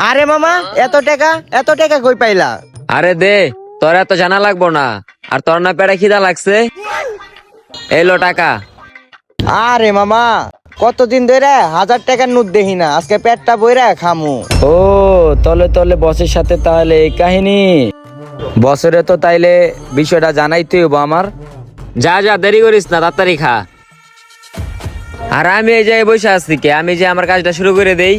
আরে মামা, এত টাকা কই পাইলা? আরে দে, তোর এত জানা লাগবো না। আর তোর না পেটে খিদা লাগছে, এলো টাকা। আরে মামা, কতদিন ধরে 1000 টাকার নোট দেখি না, আজকে পেটটা বইরা খামু। ও, তলে তলে বসের সাথে তাহলে এই কাহিনী। বছরে তো তাইলে বিষয়টা জানাইতে হইব আমার। যা যা, দেরি করিস না, তাড়াতাড়ি খা। আর আমি এই যে বসে আছি কে, আমি যে আমার কাজটা শুরু করে দেই।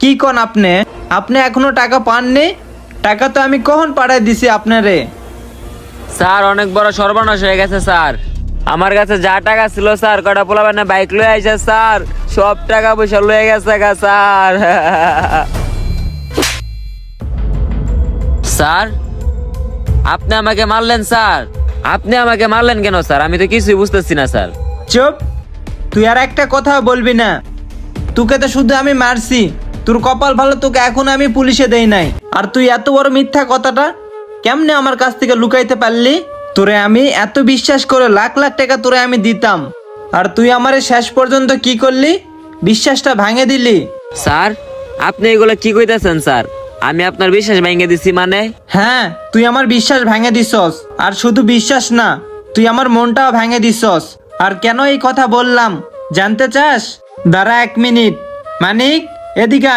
কি কোন আপনি আপনি এখনো টাকা পাননি? টাকা তো আমি কখন পাঠাই দিছি আপনারে। স্যার, অনেক বড় সর্বনাশ হয়ে গেছে স্যার। আমার কাছে যা টাকা ছিল স্যার, কটা পোলাবেন না বাইক লয়ে আইসা স্যার, সব টাকা পয়সা লয়ে গেছে গা স্যার। স্যার, আপনি আমাকে মারলেন স্যার? আপনি আমাকে মারলেন কেন স্যার? আমি তো কিছুই বুঝতেছি না স্যার। চুপ, তুই আর একটা কথা বলবি না। তোকে তো শুধু আমি মারছি, তোর কপাল ভালো তোকে এখন আমি পুলিশে দেই নাই। আর তুই এত বড় মিথ্যা কথাটা কেমনে আমার কাছ থেকে লুকাইতে পারলি? তোরে আমি এত বিশ্বাস করে লাখ লাখ টাকা তোরে আমি দিতাম, আর তুই আমারে শেষ পর্যন্ত কি করলি? বিশ্বাসটা ভাঙে দিলি। স্যার, আপনি এগুলো কি কইতাছেন স্যার? আমি আপনার বিশ্বাস ভেঙে দিছি মানে? হ্যাঁ, তুই আমার বিশ্বাস ভেঙে দিছস। আর শুধু বিশ্বাস না, তুই আমার মনটাও ভেঙে দিছস। আর কেন এই কথা বললাম জানতে চাস? দাঁড়া 1 মিনিট। মানিক, এদিকে আয়।